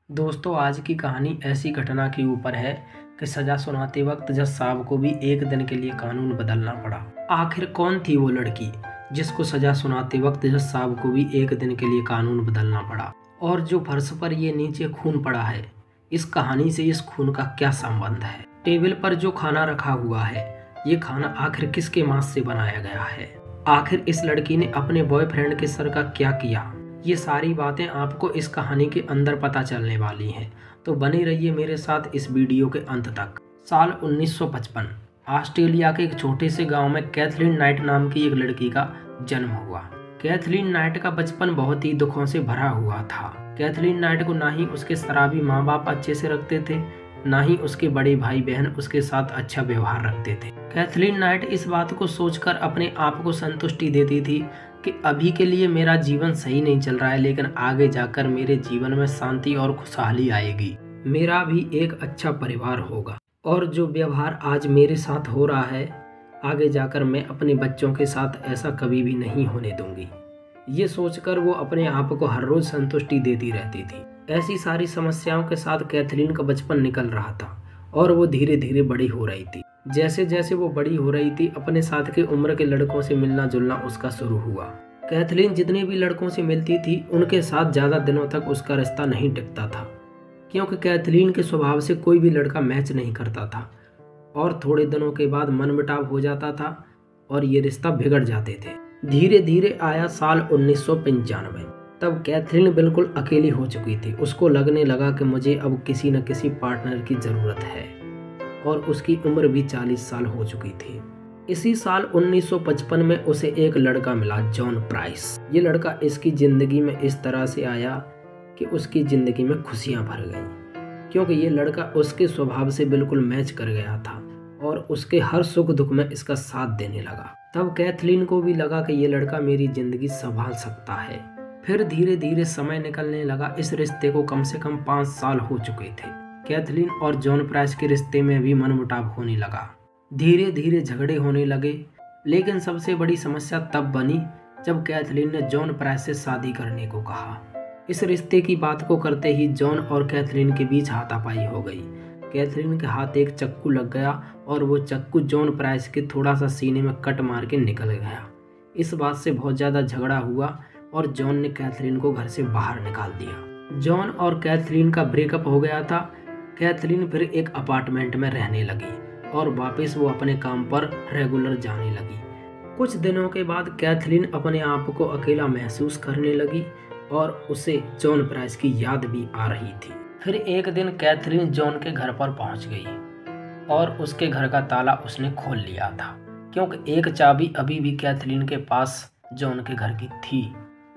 दोस्तों, आज की कहानी ऐसी घटना के ऊपर है कि सजा सुनाते वक्त जज साहब को भी एक दिन के लिए कानून बदलना पड़ा। आखिर कौन थी वो लड़की जिसको सजा सुनाते वक्त जज साहब को भी एक दिन के लिए कानून बदलना पड़ा? और जो फर्श पर ये नीचे खून पड़ा है, इस कहानी से इस खून का क्या संबंध है? टेबल पर जो खाना रखा हुआ है, ये खाना आखिर किसके मांस से बनाया गया है? आखिर इस लड़की ने अपने बॉयफ्रेंड के सर का क्या किया? ये सारी बातें आपको इस कहानी के अंदर पता चलने वाली हैं, तो बने रहिए मेरे साथ इस वीडियो के अंत तक। साल 1955 ऑस्ट्रेलिया के एक छोटे से गांव में कैथरीन नाइट नाम की एक लड़की का जन्म हुआ। कैथरीन नाइट का बचपन बहुत ही दुखों से भरा हुआ था। कैथरीन नाइट को ना ही उसके शराबी माँ बाप अच्छे से रखते थे, ना ही उसके बड़े भाई बहन उसके साथ अच्छा व्यवहार रखते थे। कैथरीन नाइट इस बात को सोचकर अपने आप को संतुष्टि देती थी कि अभी के लिए मेरा जीवन सही नहीं चल रहा है, लेकिन आगे जाकर मेरे जीवन में शांति और खुशहाली आएगी, मेरा भी एक अच्छा परिवार होगा, और जो व्यवहार आज मेरे साथ हो रहा है, आगे जाकर मैं अपने बच्चों के साथ ऐसा कभी भी नहीं होने दूंगी। ये सोचकर वो अपने आप को हर रोज संतुष्टि देती रहती थी। ऐसी सारी समस्याओं के साथ कैथरीन का बचपन निकल रहा था और वो धीरे धीरे बड़ी हो रही थी। जैसे जैसे वो बड़ी हो रही थी, अपने साथ के उम्र के लड़कों से मिलना जुलना उसका शुरू हुआ। कैथरीन जितने भी लड़कों से मिलती थी, उनके साथ ज़्यादा दिनों तक उसका रिश्ता नहीं टिकता था, क्योंकि कैथरीन के स्वभाव से कोई भी लड़का मैच नहीं करता था और थोड़े दिनों के बाद मनमुटाव हो जाता था और ये रिश्ता बिगड़ जाते थे। धीरे धीरे आया साल 1995। तब कैथरीन बिल्कुल अकेली हो चुकी थी। उसको लगने लगा कि मुझे अब किसी न किसी पार्टनर की ज़रूरत है, और उसकी उम्र भी 40 साल हो चुकी थी। इसी साल 1955 में उसे एक लड़का मिला, जॉन प्राइस। ये लड़का इसकी ज़िंदगी में इस तरह से आया कि उसकी ज़िंदगी में खुशियाँ भर गईं, क्योंकि ये लड़का उसके स्वभाव से बिल्कुल मैच कर गया था और उसके हर सुख दुख में इसका साथ देने लगा। तब कैथरीन को भी लगा कि ये लड़का मेरी ज़िंदगी संभाल सकता है। फिर धीरे धीरे समय निकलने लगा। इस रिश्ते को कम से कम 5 साल हो चुके थे। कैथरीन और जॉन प्राइस के रिश्ते में भी मनमुटाव होने लगा, धीरे धीरे झगड़े होने लगे। लेकिन सबसे बड़ी समस्या तब बनी जब कैथरीन ने जॉन प्राइस से शादी करने को कहा। इस रिश्ते की बात को करते ही जॉन और कैथरीन के बीच हाथापाई हो गई। कैथरीन के हाथ एक चक्कू लग गया और वो चक्कू जॉन प्राइस के थोड़ा सा सीने में कट मार के निकल गया। इस बात से बहुत ज़्यादा झगड़ा हुआ और जॉन ने कैथरीन को घर से बाहर निकाल दिया। जॉन और कैथरीन का ब्रेकअप हो गया था। कैथरीन फिर एक अपार्टमेंट में रहने लगी और वापस वो अपने काम पर रेगुलर जाने लगी। कुछ दिनों के बाद कैथरीन अपने आप को अकेला महसूस करने लगी और उसे जॉन प्राइस की याद भी आ रही थी। फिर एक दिन कैथरीन जॉन के घर पर पहुंच गई और उसके घर का ताला उसने खोल लिया था, क्योंकि एक चाबी अभी भी कैथरीन के पास जॉन के घर की थी।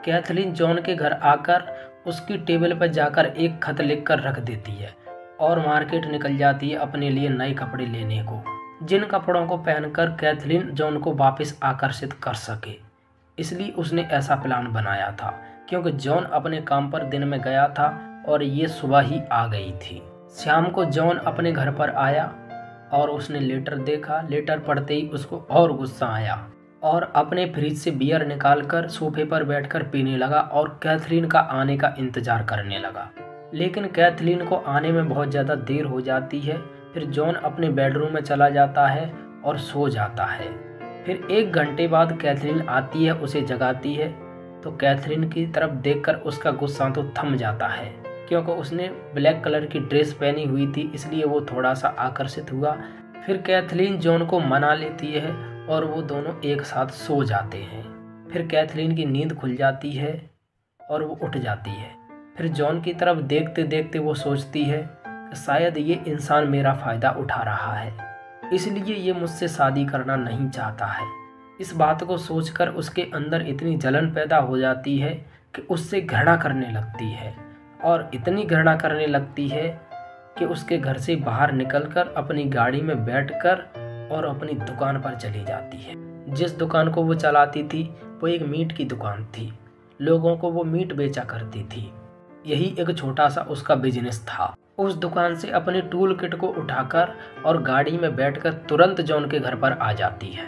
कैथरीन जॉन के घर आकर उसकी टेबल पर जाकर एक खत लिखकर रख देती है और मार्केट निकल जाती है अपने लिए नए कपड़े लेने को, जिन कपड़ों को पहनकर कैथरीन जॉन को वापस आकर्षित कर सके। इसलिए उसने ऐसा प्लान बनाया था, क्योंकि जॉन अपने काम पर दिन में गया था और ये सुबह ही आ गई थी। शाम को जॉन अपने घर पर आया और उसने लेटर देखा। लेटर पढ़ते ही उसको और गुस्सा आया और अपने फ्रिज से बियर निकालकर सोफे पर बैठकर पीने लगा और कैथरीन का आने का इंतजार करने लगा। लेकिन कैथरीन को आने में बहुत ज़्यादा देर हो जाती है। फिर जॉन अपने बेडरूम में चला जाता है और सो जाता है। फिर 1 घंटे बाद कैथरीन आती है, उसे जगाती है, तो कैथरीन की तरफ देखकर उसका गुस्सा तो थम जाता है, क्योंकि उसने ब्लैक कलर की ड्रेस पहनी हुई थी, इसलिए वो थोड़ा सा आकर्षित हुआ। फिर कैथरीन जॉन को मना लेती है और वो दोनों एक साथ सो जाते हैं। फिर कैथरीन की नींद खुल जाती है और वो उठ जाती है। फिर जॉन की तरफ देखते देखते वो सोचती है कि शायद ये इंसान मेरा फ़ायदा उठा रहा है, इसलिए ये मुझसे शादी करना नहीं चाहता है। इस बात को सोचकर उसके अंदर इतनी जलन पैदा हो जाती है कि उससे घृणा करने लगती है, और इतनी घृणा करने लगती है कि उसके घर से बाहर निकलकर अपनी गाड़ी में बैठकर और अपनी दुकान पर चली जाती है। जिस दुकान को वो चलाती थी वो एक मीट की दुकान थी। लोगों को वो मीट बेचा करती थी। यही एक छोटा सा उसका बिजनेस था। उस दुकान से अपने टूल किट को उठाकर और गाड़ी में बैठकर तुरंत जॉन के घर पर आ जाती है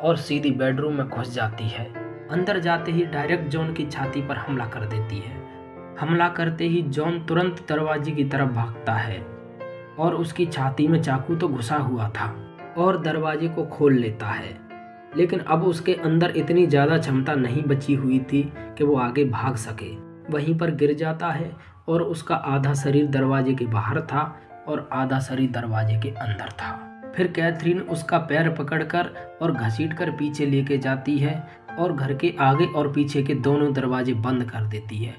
और सीधी बेडरूम में घुस जाती है। अंदर जाते ही डायरेक्ट जॉन की छाती पर हमला कर देती है। हमला करते ही जॉन तुरंत दरवाजे की तरफ भागता है और उसकी छाती में चाकू तो घुसा हुआ था और दरवाजे को खोल लेता है, लेकिन अब उसके अंदर इतनी ज़्यादा क्षमता नहीं बची हुई थी कि वो आगे भाग सके। वहीं पर गिर जाता है और उसका आधा शरीर दरवाजे के बाहर था और आधा शरीर दरवाजे के अंदर था। फिर कैथरीन उसका पैर पकड़कर और घसीटकर पीछे लेके जाती है और घर के आगे और पीछे के दोनों दरवाजे बंद कर देती है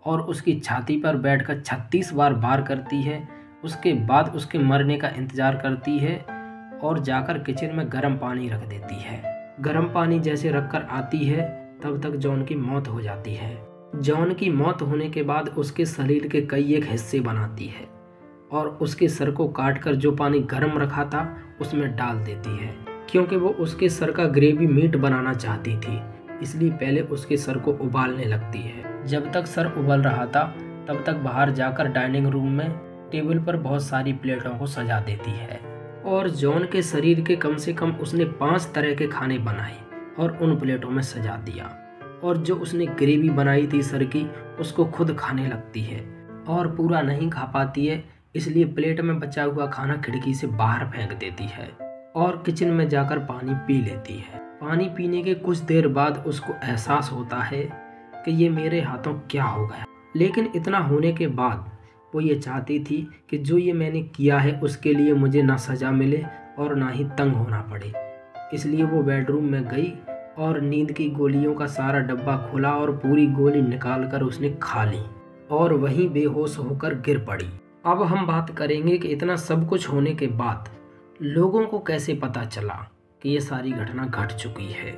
और उसकी छाती पर बैठकर 36 बार वार करती है। उसके बाद उसके मरने का इंतजार करती है और जाकर किचन में गर्म पानी रख देती है। गर्म पानी जैसे रखकर आती है तब तक जॉन की मौत हो जाती है। जॉन की मौत होने के बाद उसके शरीर के कई एक हिस्से बनाती है और उसके सर को काटकर जो पानी गर्म रखा था उसमें डाल देती है, क्योंकि वो उसके सर का ग्रेवी मीट बनाना चाहती थी, इसलिए पहले उसके सर को उबालने लगती है। जब तक सर उबल रहा था तब तक बाहर जाकर डाइनिंग रूम में टेबल पर बहुत सारी प्लेटों को सजा देती है और जॉन के शरीर के कम से कम उसने 5 तरह के खाने बनाए और उन प्लेटों में सजा दिया और जो उसने ग्रेवी बनाई थी सर की उसको खुद खाने लगती है और पूरा नहीं खा पाती है, इसलिए प्लेट में बचा हुआ खाना खिड़की से बाहर फेंक देती है और किचन में जाकर पानी पी लेती है। पानी पीने के कुछ देर बाद उसको एहसास होता है कि ये मेरे हाथों क्या हो गया, लेकिन इतना होने के बाद वो ये चाहती थी कि जो ये मैंने किया है उसके लिए मुझे ना सज़ा मिले और ना ही तंग होना पड़े। इसलिए वो बेडरूम में गई और नींद की गोलियों का सारा डब्बा खोला और पूरी गोली निकालकर उसने खा ली और वहीं बेहोश होकर गिर पड़ी। अब हम बात करेंगे कि इतना सब कुछ होने के बाद लोगों को कैसे पता चला कि ये सारी घटना घट चुकी है।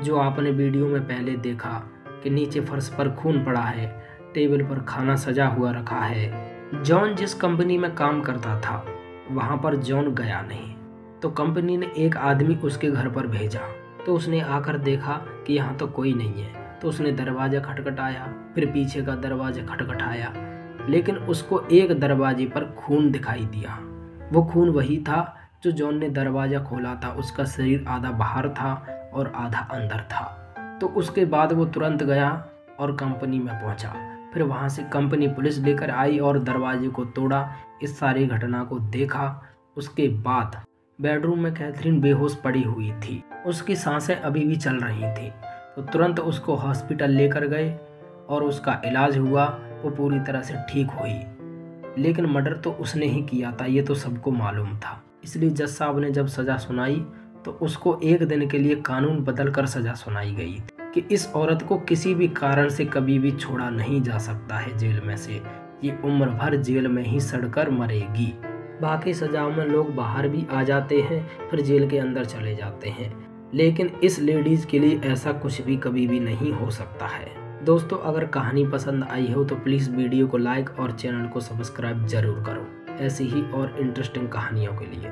जो आपने वीडियो में पहले देखा कि नीचे फर्श पर खून पड़ा है, टेबल पर खाना सजा हुआ रखा है। जॉन जिस कंपनी में काम करता था वहाँ पर जॉन गया नहीं, तो कंपनी ने एक आदमी उसके घर पर भेजा, तो उसने आकर देखा कि यहाँ तो कोई नहीं है, तो उसने दरवाज़ा खटखटाया, फिर पीछे का दरवाज़ा खटखटाया, लेकिन उसको एक दरवाजे पर खून दिखाई दिया। वो खून वही था जो जॉन ने दरवाज़ा खोला था, उसका शरीर आधा बाहर था और आधा अंदर था। तो उसके बाद वो तुरंत गया और कंपनी में पहुंचा। फिर वहां से कंपनी पुलिस लेकर आई और दरवाजे को तोड़ा, इस सारी घटना को देखा। उसके बाद बेडरूम में कैथरीन बेहोश पड़ी हुई थी, उसकी सांसें अभी भी चल रही थी, तो तुरंत उसको हॉस्पिटल लेकर गए और उसका इलाज हुआ। वो पूरी तरह से ठीक हुई, लेकिन मर्डर तो उसने ही किया था, ये तो सबको मालूम था। इसलिए जज साहब ने जब सज़ा सुनाई तो उसको 1 दिन के लिए कानून बदल कर सज़ा सुनाई गई कि इस औरत को किसी भी कारण से कभी भी छोड़ा नहीं जा सकता है जेल में से, ये उम्र भर जेल में ही सड़कर मरेगी। बाकी सजाओं में लोग बाहर भी आ जाते हैं, फिर जेल के अंदर चले जाते हैं, लेकिन इस लेडीज़ के लिए ऐसा कुछ भी कभी भी नहीं हो सकता है। दोस्तों, अगर कहानी पसंद आई हो तो प्लीज़ वीडियो को लाइक और चैनल को सब्सक्राइब जरूर करो, ऐसी ही और इंटरेस्टिंग कहानियों के लिए।